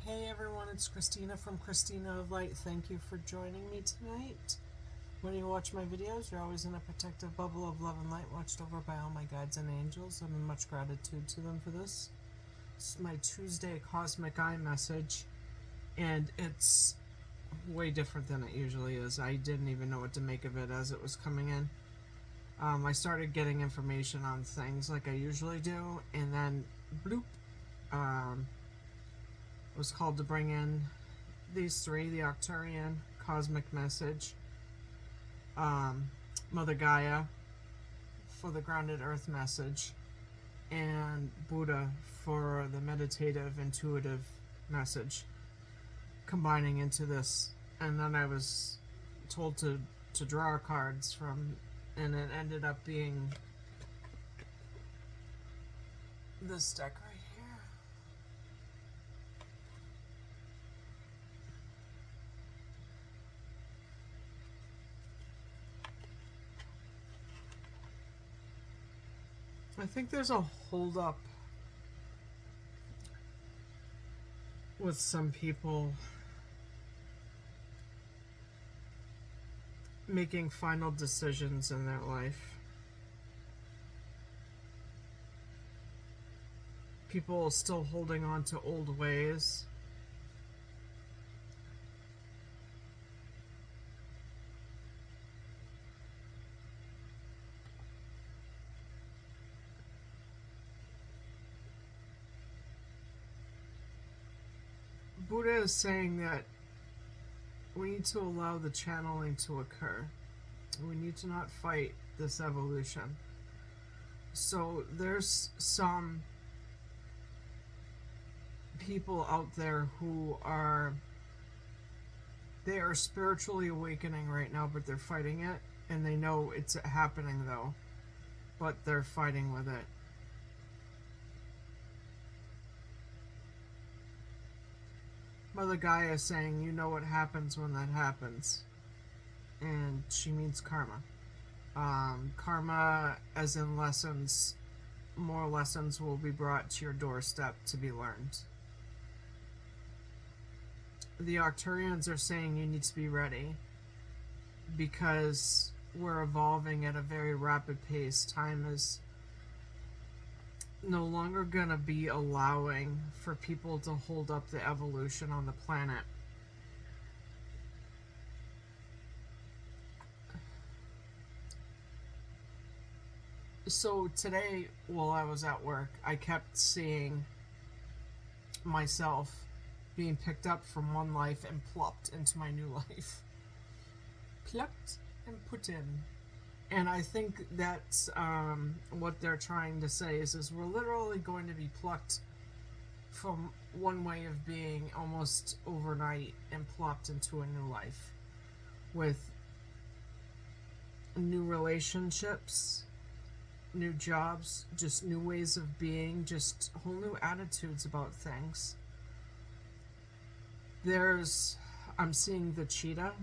Hey everyone, it's Christina from Christina of Light. Thank you for joining me tonight. When you watch my videos, you're always in a protective bubble of love and light, watched over by all my guides and angels. I'm in much gratitude to them for this. It's my Tuesday Cosmic Eye message, and it's way different than it usually is. I didn't even know what to make of it as it was coming in. I started getting information on things like I usually do, and then bloop. Was called to bring in these three: the Arcturian cosmic message, Mother Gaia for the grounded earth message, and Buddha for the meditative intuitive message, combining into this. And then I was told to draw cards from, and it ended up being this deck right here. I think there's a holdup with some people making final decisions in their life. People still holding on to old ways. Buddha is saying that we need to allow the channeling to occur. We need to not fight this evolution. So there's some people out there who are spiritually awakening right now, but they're fighting it, and they know it's happening though, but they're fighting with it. Mother Gaia is saying, you know what happens when that happens. And she means karma. Karma as in lessons. More lessons will be brought to your doorstep to be learned. The Arcturians are saying you need to be ready, because we're evolving at a very rapid pace. Time is no longer gonna be allowing for people to hold up the evolution on the planet. So today, while I was at work, I kept seeing myself being picked up from one life and plopped into my new life. Plucked and put in. And I think that's what they're trying to say is we're literally going to be plucked from one way of being almost overnight and plopped into a new life with new relationships, new jobs, just new ways of being, just whole new attitudes about things. I'm seeing the cheetah,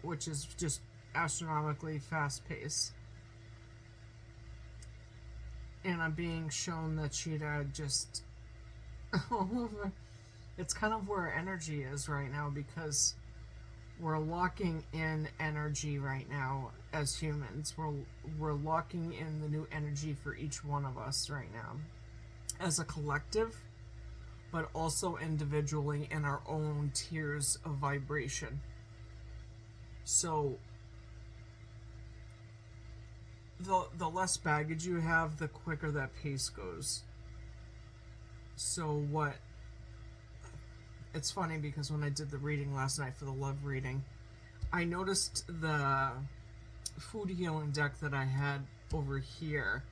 which is just astronomically fast pace, and I'm being shown the cheetah just all over. It's kind of where energy is right now, because we're locking in energy right now as humans. We're locking in the new energy for each one of us right now as a collective, but also individually in our own tiers of vibration. So the less baggage you have, the quicker that pace goes. So it's funny, because when I did the reading last night for the love reading, I noticed the food healing deck that I had over here.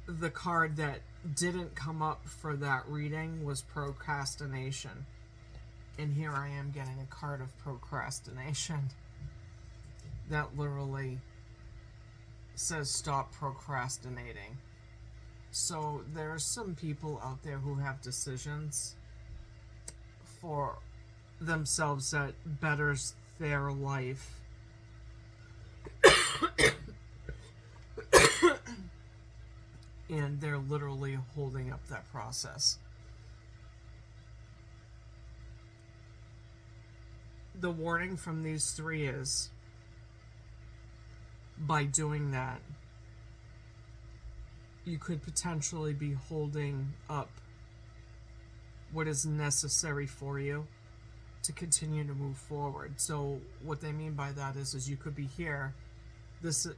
The card that didn't come up for that reading was procrastination. And here I am getting a card of procrastination that literally says stop procrastinating. So there are some people out there who have decisions for themselves that betters their life. And they're literally holding up that process. the warning from these three is, by doing that, you could potentially be holding up what is necessary for you to continue to move forward. So what they mean by that is you could be here, this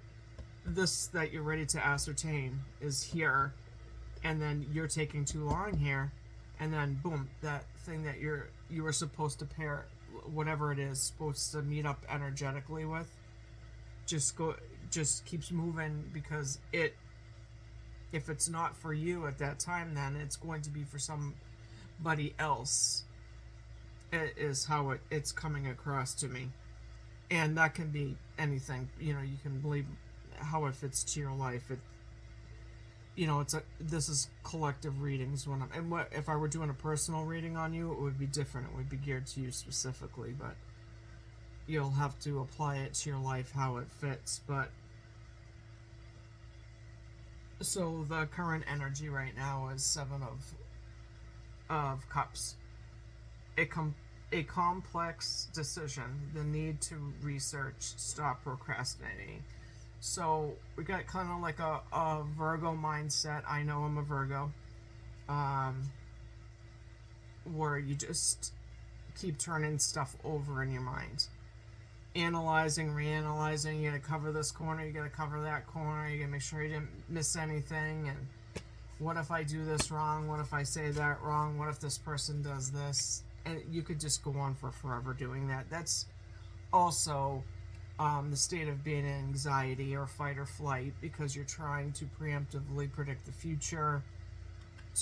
that you're ready to ascertain is here, and then you're taking too long here, and then boom, that thing that you were supposed to pair, whatever it is, supposed to meet up energetically with, just keeps moving, because if it's not for you at that time, then it's going to be for somebody else. It is how it's coming across to me. And that can be anything. You know, you can believe how it fits to your life. This is collective readings. If I were doing a personal reading on you, it would be different. It would be geared to you specifically, but you'll have to apply it to your life how it fits. But so the current energy right now is Seven of Cups. A complex decision, the need to research, stop procrastinating. So we got kind of like a Virgo mindset. I know I'm a Virgo. Where you just keep turning stuff over in your mind. Analyzing, reanalyzing, you gotta cover this corner, you gotta cover that corner, you gotta make sure you didn't miss anything, and what if I do this wrong, what if I say that wrong, what if this person does this, and you could just go on for forever doing that. That's also the state of being in anxiety or fight or flight, because you're trying to preemptively predict the future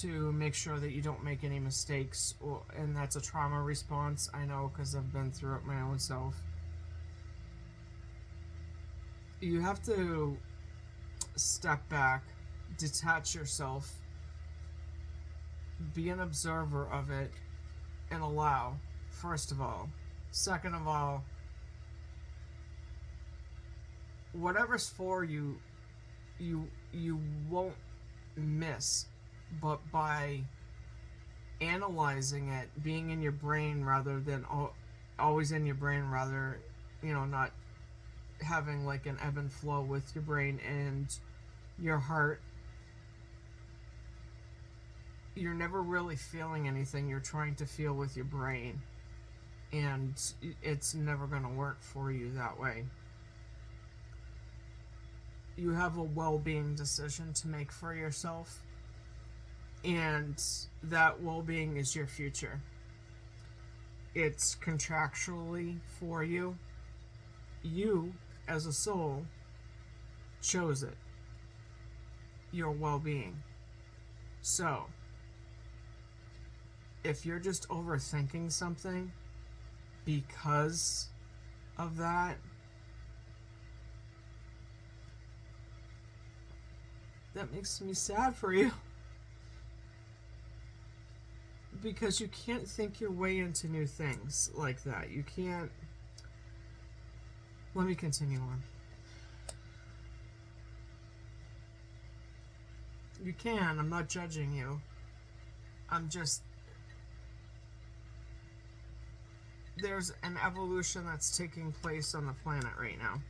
to make sure that you don't make any mistakes, and that's a trauma response. I know, because I've been through it my own self. You have to step back, detach yourself, be an observer of it, and allow, first of all. Second of all, whatever's for you, you won't miss, but by analyzing it, being in your brain rather than always in your brain, rather, not having like an ebb and flow with your brain and your heart, you're never really feeling anything. You're trying to feel with your brain, and it's never going to work for you that way. You have a well-being decision to make for yourself, and that well-being is your future. It's contractually for you. You, as a soul, chose it. Your well-being. So, if you're just overthinking something because of that, that makes me sad for you. Because you can't think your way into new things like that. You can't. Let me continue on. You can. I'm not judging you. I'm just... There's an evolution that's taking place on the planet right now.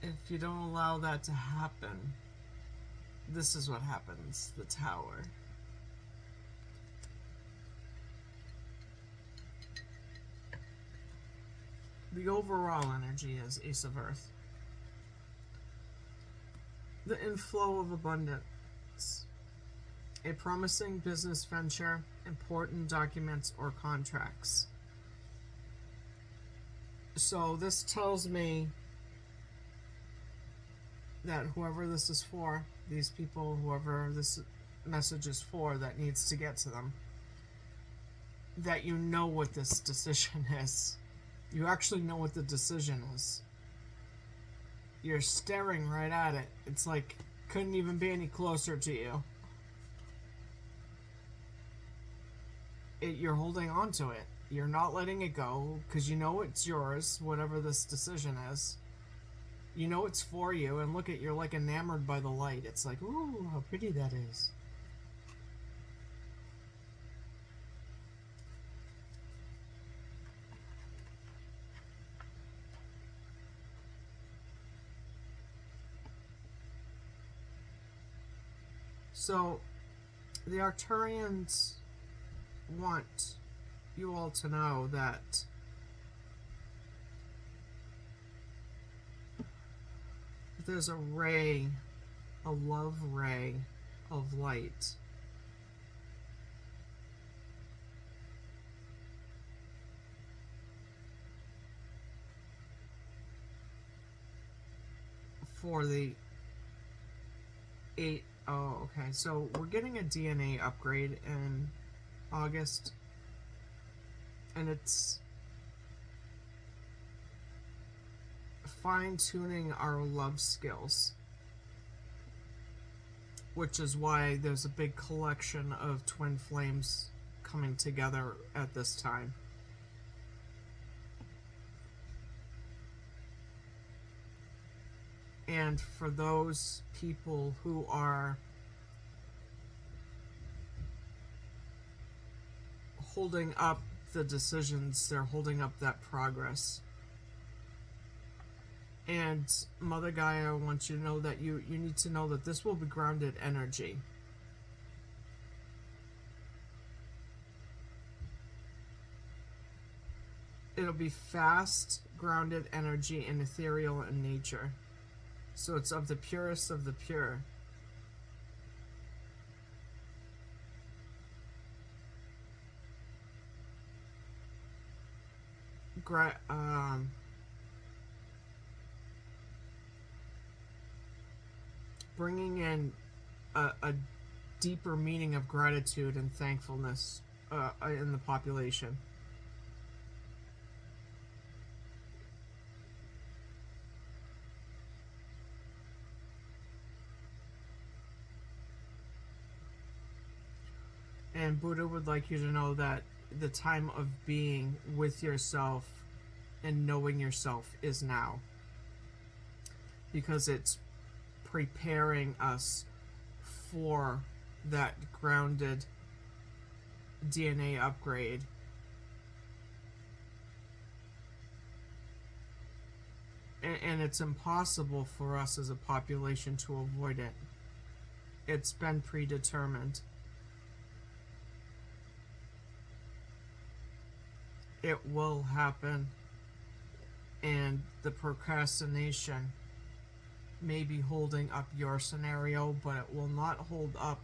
If you don't allow that to happen, this is what happens. The Tower. The overall energy is Ace of Earth. The inflow of abundance. A promising business venture, important documents or contracts. So this tells me that whoever this is for, these people, whoever this message is for, that needs to get to them, that you know what this decision is. You actually know what the decision is. You're staring right at it. It's like, couldn't even be any closer to you. You're holding on to it. You're not letting it go, because you know it's yours, whatever this decision is. You know it's for you, and look at, you're like enamored by the light. It's like, ooh, how pretty that is. So, the Arcturians want you all to know that there's a ray, a love ray of light for the eight. Oh, okay. So we're getting a DNA upgrade in August, and it's fine-tuning our love skills, which is why there's a big collection of twin flames coming together at this time. And for those people who are holding up the decisions, they're holding up that progress. And Mother Gaia wants you to know that you need to know that this will be grounded energy. It'll be fast, grounded energy and ethereal in nature. So it's of the purest of the pure. Bringing in a deeper meaning of gratitude and thankfulness in the population. And Buddha would like you to know that the time of being with yourself and knowing yourself is now. Because it's preparing us for that grounded DNA upgrade. And it's impossible for us as a population to avoid it. It's been predetermined. It will happen, and the procrastination may be holding up your scenario, but it will not hold up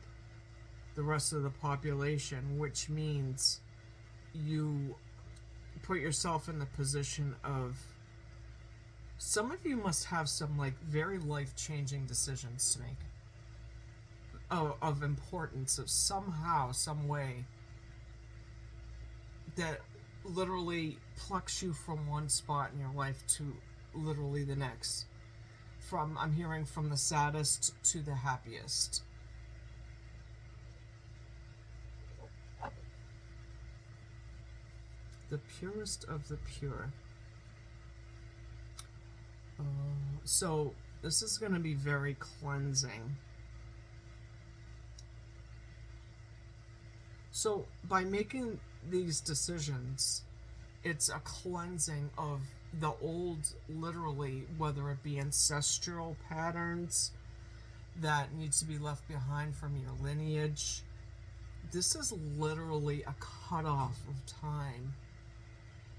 the rest of the population, which means you put yourself in the position of, some of you must have some like very life-changing decisions to make of importance, of somehow, some way that literally plucks you from one spot in your life to literally the next. I'm hearing from the saddest to the happiest. The purest of the pure. So this is going to be very cleansing. So by making these decisions, it's a cleansing of the old, literally, whether it be ancestral patterns that need to be left behind from your lineage. This is literally a cutoff of time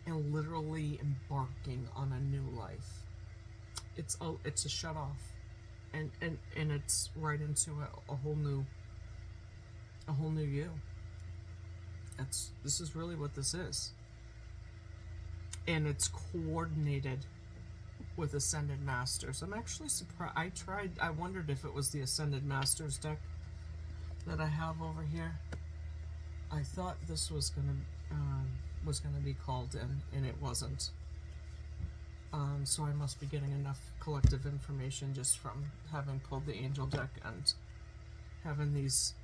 and literally embarking on a new life. It's a shut off, and it's right into a whole new you. This is really what this is. And it's coordinated with Ascended Masters. I'm actually surprised. I wondered if it was the Ascended Masters deck that I have over here. I thought this was gonna be called in, and it wasn't. So I must be getting enough collective information just from having pulled the Angel deck and having these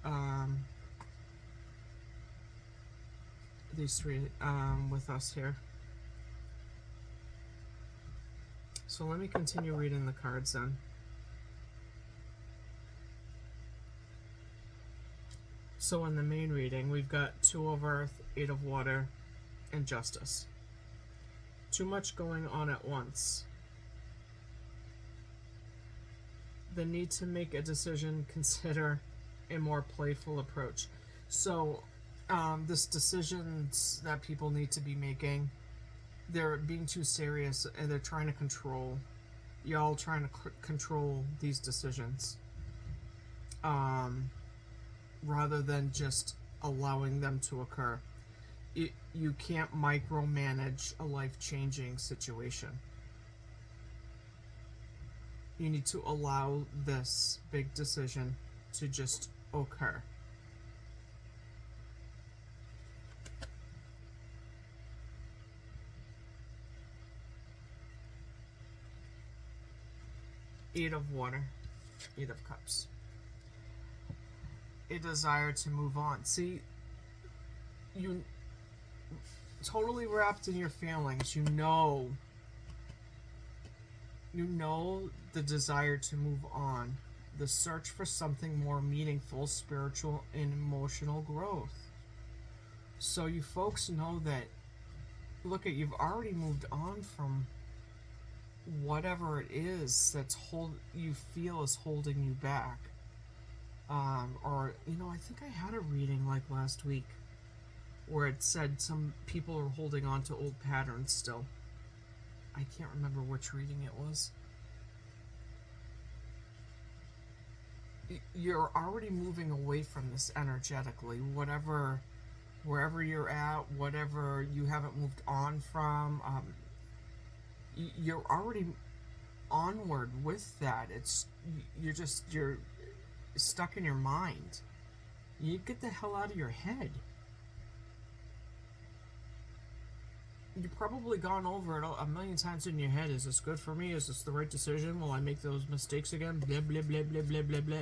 three with us here. So let me continue reading the cards then. So in the main reading, we've got 2 of Earth, 8 of Water, and Justice. Too much going on at once. The need to make a decision, consider, a more playful approach. So, this decisions that people need to be making, they're being too serious and they're trying to control. Y'all trying to control these decisions, rather than just allowing them to occur. You can't micromanage a life-changing situation. You need to allow this big decision to just occur. Eight of water, Eight of cups. A desire to move on. See, you totally wrapped in your feelings. You know the desire to move on, the search for something more meaningful, spiritual, and emotional growth. So you folks know that, look at, you've already moved on from whatever it is that's you feel is holding you back. Or, I think I had a reading like last week where it said some people are holding on to old patterns still. I can't remember which reading it was. You're already moving away from this energetically. Wherever you're at, whatever you haven't moved on from, you're already onward with that. You're stuck in your mind. You get the hell out of your head. You've probably gone over it a million times in your head. Is this good for me? Is this the right decision? Will I make those mistakes again? Blah, blah, blah, blah, blah, blah, blah.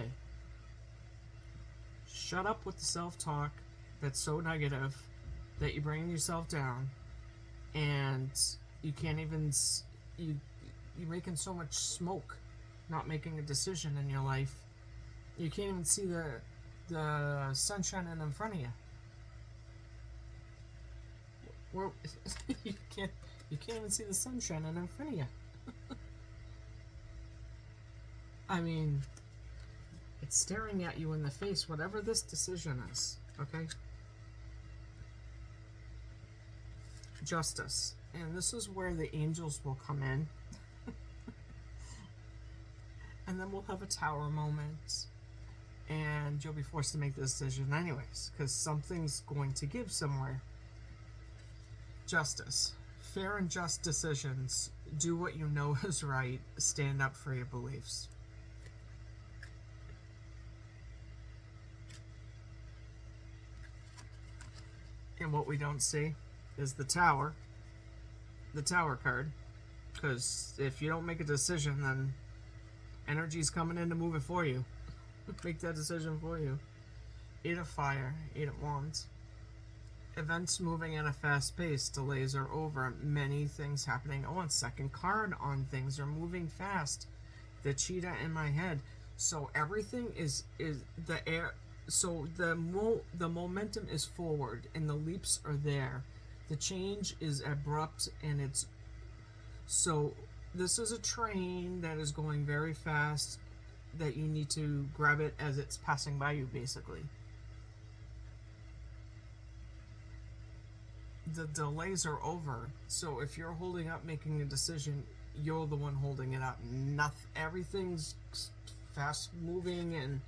Shut up with the self-talk that's so negative that you're bringing yourself down, and you can't even... You're making so much smoke, not making a decision in your life. You can't even see the sun shining in front of you. You can't even see the sun shining in front of you. I mean, it's staring at you in the face, whatever this decision is, okay? Justice. And this is where the angels will come in. And then we'll have a tower moment. And you'll be forced to make the decision anyways, because something's going to give somewhere. Justice. Fair and just decisions. Do what you know is right. Stand up for your beliefs. And what we don't see is the tower. The tower card. Because if you don't make a decision, then energy's coming in to move it for you. Make that decision for you. Eight of fire. Eight of wands. Events moving at a fast pace. Delays are over. Many things happening at once. Second card on things are moving fast. The cheetah in my head. So everything is the air. So the momentum is forward and the leaps are there. The change is abrupt and it's... So this is a train that is going very fast, that you need to grab it as it's passing by you, basically. The delays are over. So if you're holding up making a decision, you're the one holding it up. Everything's fast moving and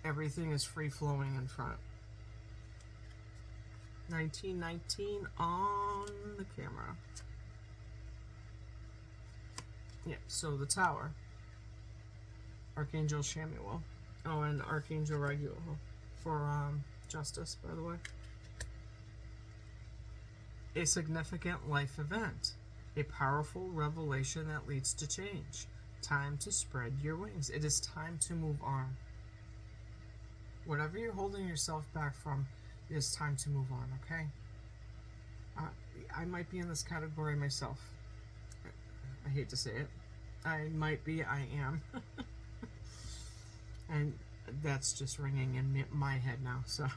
everything is free flowing in front. 1919 on the camera. Yeah, so the tower. Archangel Shamuel. Oh, and Archangel Raguel for justice, by the way. A significant life event. A powerful revelation that leads to change. Time to spread your wings. It is time to move on. Whatever you're holding yourself back from, it is time to move on, okay? I might be in this category myself. I hate to say it. I might be, I am. And that's just ringing in my head now, so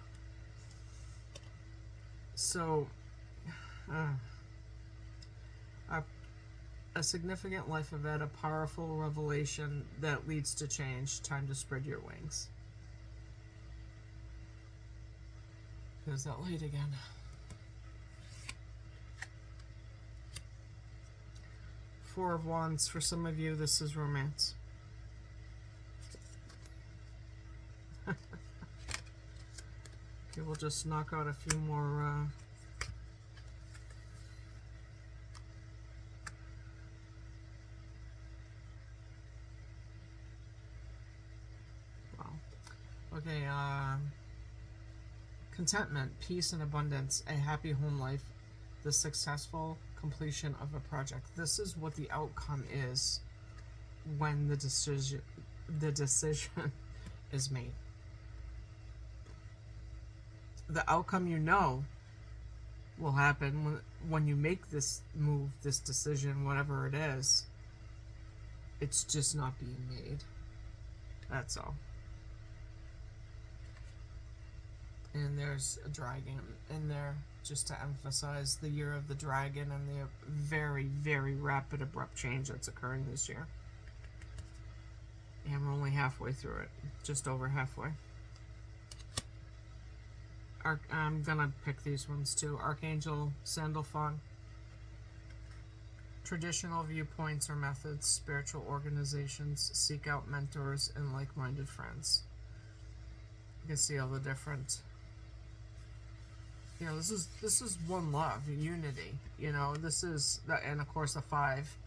a significant life event, a powerful revelation that leads to change. Time to spread your wings. There's that light again. Four of Wands. For some of you, this is romance. Okay, we'll just knock out a few more. Wow. Okay, contentment, peace, and abundance, a happy home life, the successful completion of a project. This is what the outcome is when the decision is made. The outcome, you know, will happen when you make this move, this decision, whatever it is. It's just not being made. That's all. And there's a dragon in there, just to emphasize the year of the dragon and the very, very rapid, abrupt change that's occurring this year. And we're only halfway through it, just over halfway. I'm gonna pick these ones too. Archangel Sandalphon. Traditional viewpoints or methods, spiritual organizations, seek out mentors and like-minded friends. You can see all the different. You know, this is one love, unity. You know, this is and of course the 5,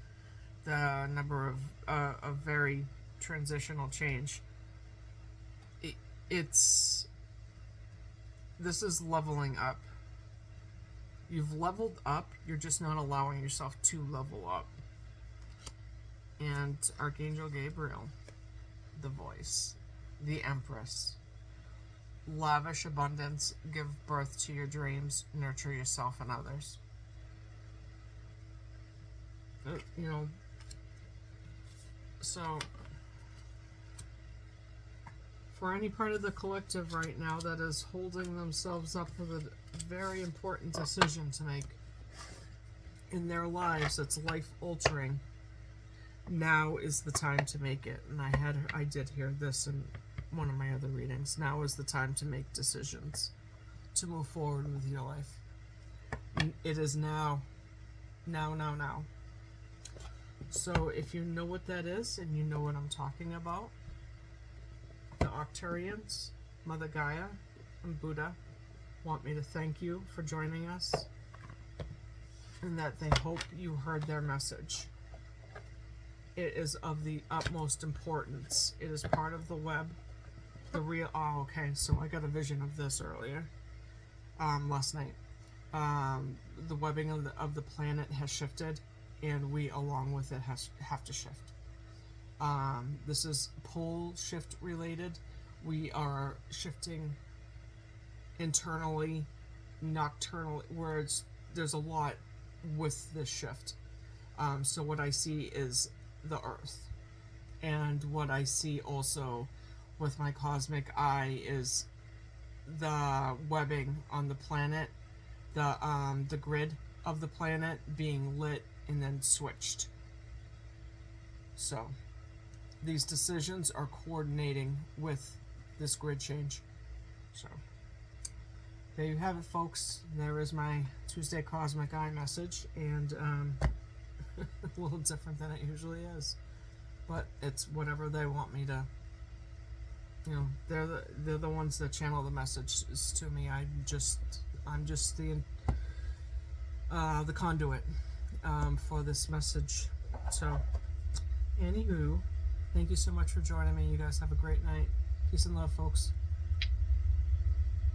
the number of very transitional change. This is leveling up. You've leveled up, you're just not allowing yourself to level up. And Archangel Gabriel, the voice, the Empress. Lavish abundance, give birth to your dreams, nurture yourself and others. You know, so for any part of the collective right now that is holding themselves up with a very important decision to make in their lives that's life altering, now is the time to make it. And I did hear this in one of my other readings. Now is the time to make decisions, to move forward with your life. It is now. Now. So if you know what that is and you know what I'm talking about, the Arcturians, Mother Gaia, and Buddha want me to thank you for joining us, and that they hope you heard their message. It is of the utmost importance. It is part of the web. Okay, so I got a vision of this earlier, last night. The webbing of the planet has shifted, and we, along with it, have to shift. This is pole shift related. We are shifting internally, nocturnally, where there's a lot with this shift. So what I see is the Earth, and what I see also with my cosmic eye is the webbing on the planet, the grid of the planet being lit and then switched. So these decisions are coordinating with this grid change. So there you have it, folks. There is my Tuesday Cosmic Eye message, and a little different than it usually is, but it's whatever they want me to. You know, they're the ones that channel the messages to me. I'm just the conduit for this message. So, anywho, thank you so much for joining me. You guys have a great night. Peace and love, folks.